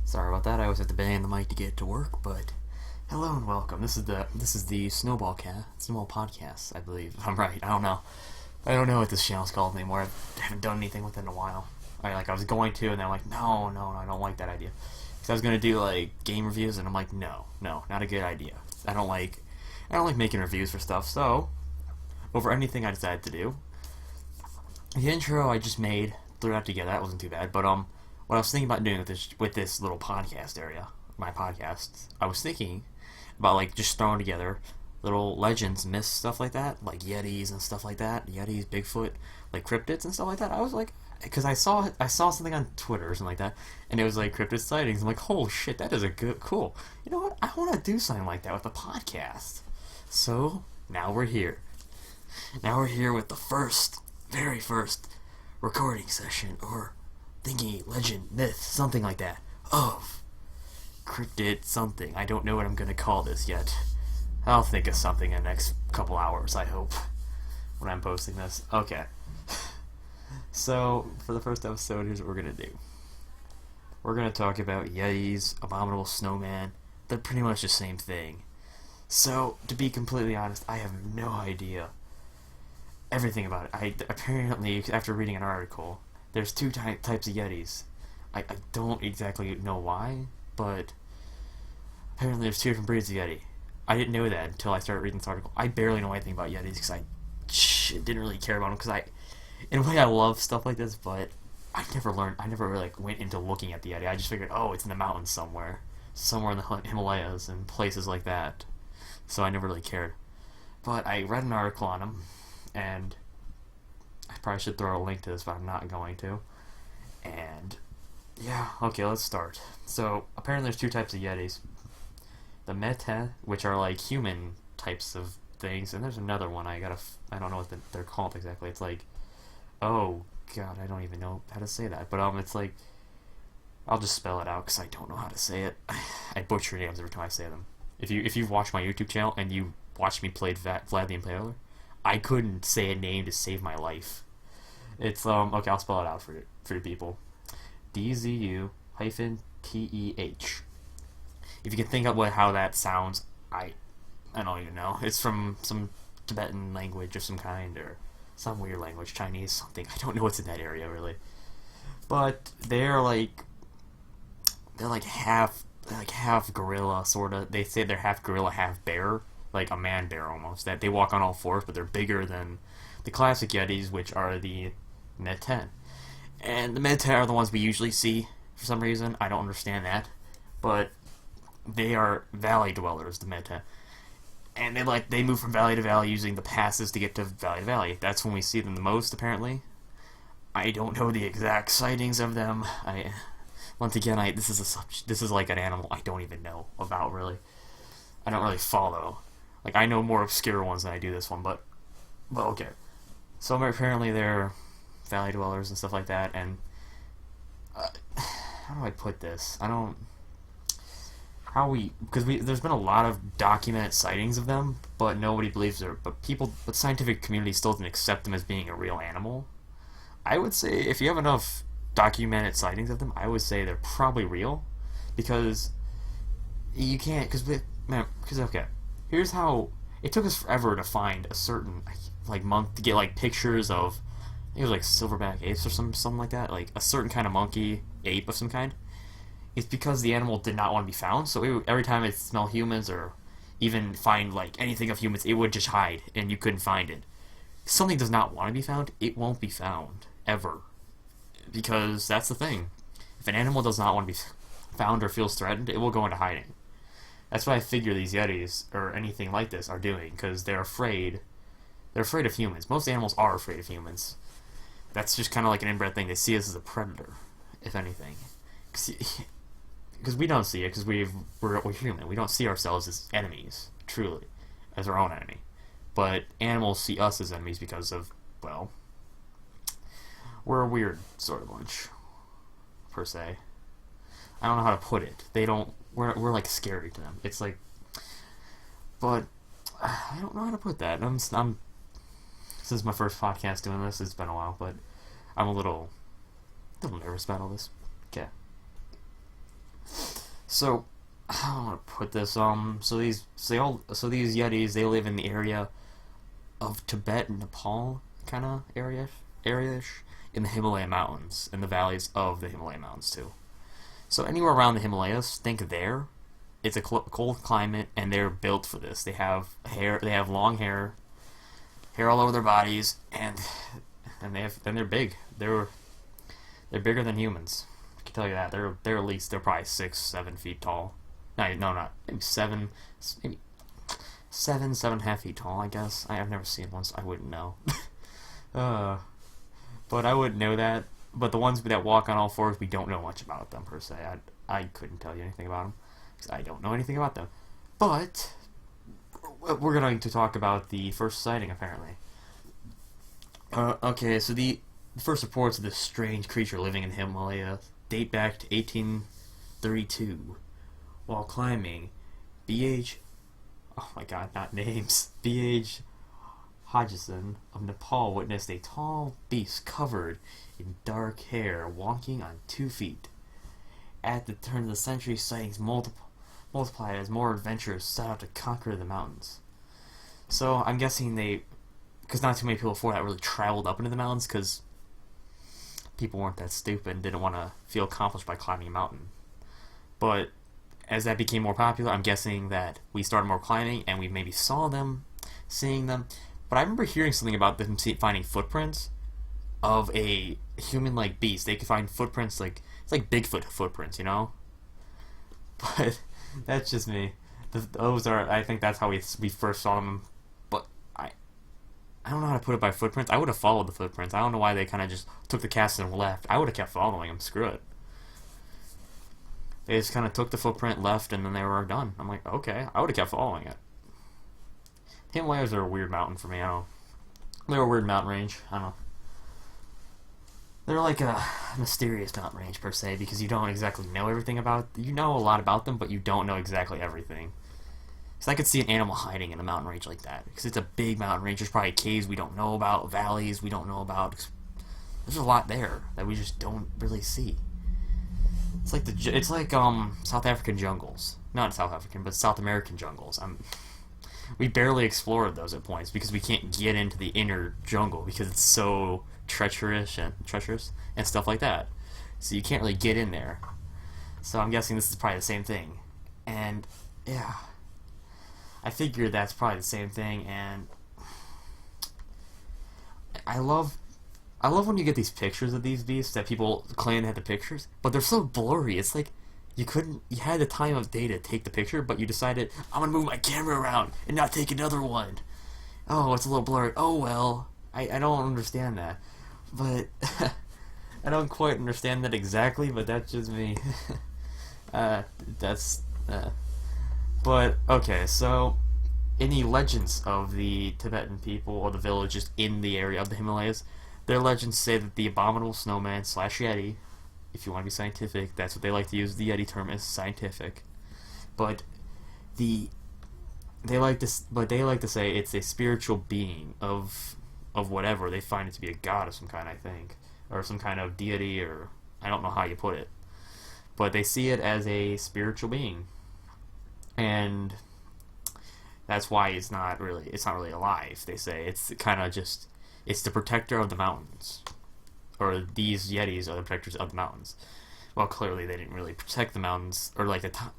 Sorry about that. I always have to bang the mic to get it to work, but hello and welcome. This is the Snowball Podcast, I believe. If I'm right. I don't know. I don't know what this channel's called anymore. I haven't done anything with it in a while. I was going to, and then I'm like, no, I don't like that idea. Because I was gonna do like game reviews, and I'm like, no, not a good idea. I don't like making reviews for stuff. So, over anything I decided to do, the intro I just made, threw it together. That wasn't too bad, but what I was thinking about doing with this little podcast area, my podcast, I was thinking about like just throwing together little legends, myths, stuff like that, like Yetis and stuff like that, Yetis, Bigfoot, like cryptids and stuff like that. I was like, because I saw something on Twitter or something like that, and it was like cryptid sightings. I'm like, holy shit, that is cool. You know what? I want to do something like that with a podcast. So now we're here. Now we're here with the very first recording session, or thingy, legend, myth, something like that, of cryptid something. I don't know what I'm going to call this yet. I'll think of something in the next couple hours, I hope, when I'm posting this. Okay. So, for the first episode, here's what we're going to do. We're going to talk about Yetis, Abominable Snowman. They're pretty much the same thing. So, to be completely honest, I have no idea everything about it. Apparently, after reading an article, there's two types of Yetis. I don't exactly know why, but apparently there's two different breeds of Yeti. I didn't know that until I started reading this article. I barely know anything about Yetis because I didn't really care about them, because in a way I love stuff like this, but I never really went into looking at the Yeti. I just figured, oh, it's in the mountains somewhere in the Himalayas and places like that. So I never really cared. But I read an article on them, and I probably should throw a link to this, but I'm not going to. And yeah, okay, let's start. So apparently there's two types of Yetis. The Mete, which are like human types of things, and there's another one I don't know what they're called exactly. It's like, oh god, I don't even know how to say that. But it's like, I'll just spell it out because I don't know how to say it. I butcher names every time I say them. If you've watched my YouTube channel and you watched me play Vlad the Impaler, I couldn't say a name to save my life. It's okay, I'll spell it out for you people. DZU-TEH. If you can think of how that sounds, I don't even know. It's from some Tibetan language of some kind, or some weird language, Chinese, something. I don't know what's in that area really. But they're like half gorilla, sorta. They say they're half gorilla, half bear, like a man bear almost. That they walk on all fours, but they're bigger than the classic Yetis, which are the Mete. And the Mete are the ones we usually see for some reason. I don't understand that, but they are valley dwellers, the Mete. And they move from valley to valley using the passes to get to valley. That's when we see them the most, apparently. I don't know the exact sightings of them. Once again, this is like an animal I don't even know about, really. I don't really follow. Like, I know more obscure ones than I do this one, but okay. So apparently they're valley dwellers and stuff like that, and how do I put this? There's been a lot of documented sightings of them, but nobody believes them. But the scientific community still doesn't accept them as being a real animal. I would say if you have enough documented sightings of them, I would say they're probably real, because you can't, okay, here's how it took us forever to find a certain monk to get everything of, I think it was like silverback apes or something like that, like a certain kind of monkey ape of some kind. It's because the animal did not want to be found, so every time it smelled humans or even find anything of humans, it would just hide and you couldn't find it. If something does not want to be found, it won't be found ever, because that's the thing. If an animal does not want to be found or feels threatened, it will go into hiding. That's what I figure these Yetis or anything like this are doing, because they're afraid. They're afraid of humans. Most animals are afraid of humans. That's just kind of like an inbred thing. They see us as a predator, if anything. Because we don't see it, because we're human. We don't see ourselves as enemies, truly, as our own enemy. But animals see us as enemies because of, well, we're a weird sort of bunch, per se. I don't know how to put it. We're like scary to them. It's like, but I don't know how to put that. This is my first podcast doing this. It's been a while, but I'm a little nervous about all this. Okay. So, how do I want to put this? So these Yetis, they live in the area of Tibet and Nepal, kind of area-ish, in the Himalaya Mountains, in the valleys of the Himalaya Mountains too. So anywhere around the Himalayas, think there. It's a cold climate, and they're built for this. They have hair. They have long hair all over their bodies, and they're big. They're bigger than humans. I can tell you that. They're at least they're probably 6-7 feet tall. No, not maybe maybe 7.5 feet tall. I guess I've never seen one, so I wouldn't know. But I wouldn't know that. But the ones that walk on all fours, we don't know much about them per se. I couldn't tell you anything about them because I don't know anything about them. But we're going to talk about the first sighting, apparently. Okay, so the first reports of this strange creature living in the Himalayas date back to 1832. While climbing, B.H. Oh my god, not names. B.H. Hodgson of Nepal witnessed a tall beast covered in dark hair walking on 2 feet. At the turn of the century, sightings multiplied as more adventurers set out to conquer the mountains. So I'm guessing because not too many people before that really traveled up into the mountains, because people weren't that stupid and didn't want to feel accomplished by climbing a mountain. But as that became more popular, I'm guessing that we started more climbing and we maybe seeing them. But I remember hearing something about them finding footprints of a human-like beast. They could find footprints it's like Bigfoot footprints, you know? But that's just me. I think that's how we first saw them. But I don't know how to put it by footprints. I would have followed the footprints. I don't know why they kind of just took the cast and left. I would have kept following them. Screw it. They just kind of took the footprint, left, and then they were done. I'm like, okay, I would have kept following it. Himalayas are a weird mountain for me. I don't know. They're a weird mountain range. I don't know. They're like a mysterious mountain range per se, because you don't exactly know everything about. You know a lot about them, but you don't know exactly everything. So I could see an animal hiding in a mountain range like that, because it's a big mountain range. There's probably caves we don't know about, valleys we don't know about. There's a lot there that we just don't really see. It's like South African jungles, not South African, but South American jungles. We barely explored those at points because we can't get into the inner jungle because it's so treacherous and stuff like that. So you can't really get in there. So I'm guessing this is probably the same thing. And yeah, I figured that's probably the same thing. And I love when you get these pictures of these beasts that people claim they had the pictures, but they're so blurry. It's like you had the time of day to take the picture, but you decided, I'm gonna move my camera around and not take another one. Oh, it's a little blurry. Oh well. I don't understand that. But I don't quite understand that exactly, but that's just me. But okay, so in the legends of the Tibetan people or the villages in the area of the Himalayas, their legends say that the abominable snowman / Yeti, if you want to be scientific, that's what they like to use. The Yeti term is scientific, but they like to say it's a spiritual being of whatever. They find it to be a god of some kind, I think, or some kind of deity, or I don't know how you put it, but they see it as a spiritual being, and that's why it's not really alive. They say it's kind of just. It's the protector of the mountains. Or these Yetis are the protectors of the mountains. Well, clearly they didn't really protect the mountains, or like the top.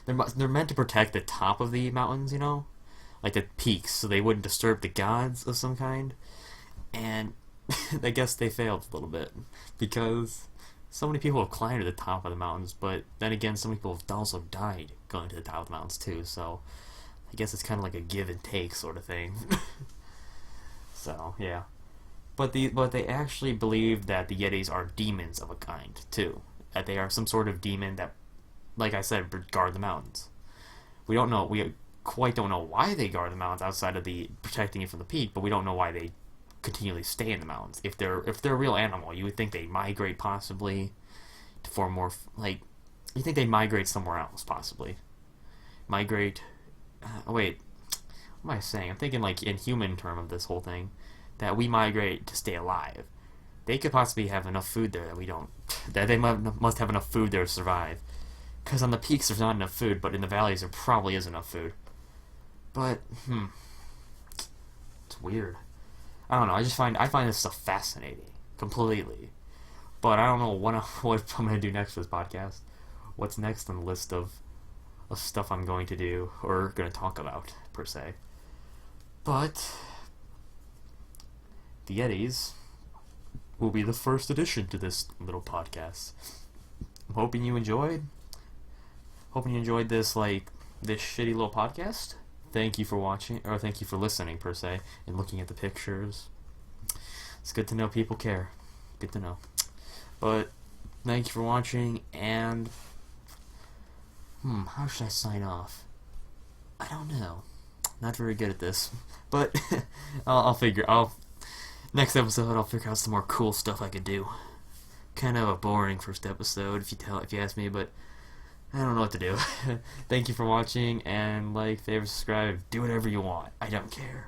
They're meant to protect the top of the mountains, you know? Like the peaks, so they wouldn't disturb the gods of some kind. And I guess they failed a little bit, because so many people have climbed to the top of the mountains, but then again, some people have also died going to the top of the mountains too, so I guess it's kind of like a give and take sort of thing. So, yeah. But they actually believe that the Yetis are demons of a kind, too. That they are some sort of demon that, like I said, guard the mountains. We quite don't know why they guard the mountains outside of the protecting it from the peak, but we don't know why they continually stay in the mountains. If they're a real animal, you would think they migrate possibly for more, you think they migrate somewhere else, possibly. Wait. What am I saying? I'm thinking in human term of this whole thing, that we migrate to stay alive. They could possibly have enough food there that we don't. That they must have enough food there to survive. Because on the peaks there's not enough food, but in the valleys there probably is enough food. But, it's weird. I don't know, I find this stuff fascinating. Completely. But I don't know what I'm going to do next for this podcast. What's next on the list of stuff I'm going to do, or going to talk about, per se. But the Yetis will be the first addition to this little podcast. I'm hoping you enjoyed. Hoping you enjoyed this shitty little podcast. Thank you for watching, or thank you for listening, per se, and looking at the pictures. It's good to know people care. Good to know. But thank you for watching, and how should I sign off? I don't know. Not very good at this, but next episode I'll figure out some more cool stuff I could do. Kind of a boring first episode, if you ask me, but I don't know what to do. Thank you for watching, and like, favorite, subscribe, do whatever you want. I don't care.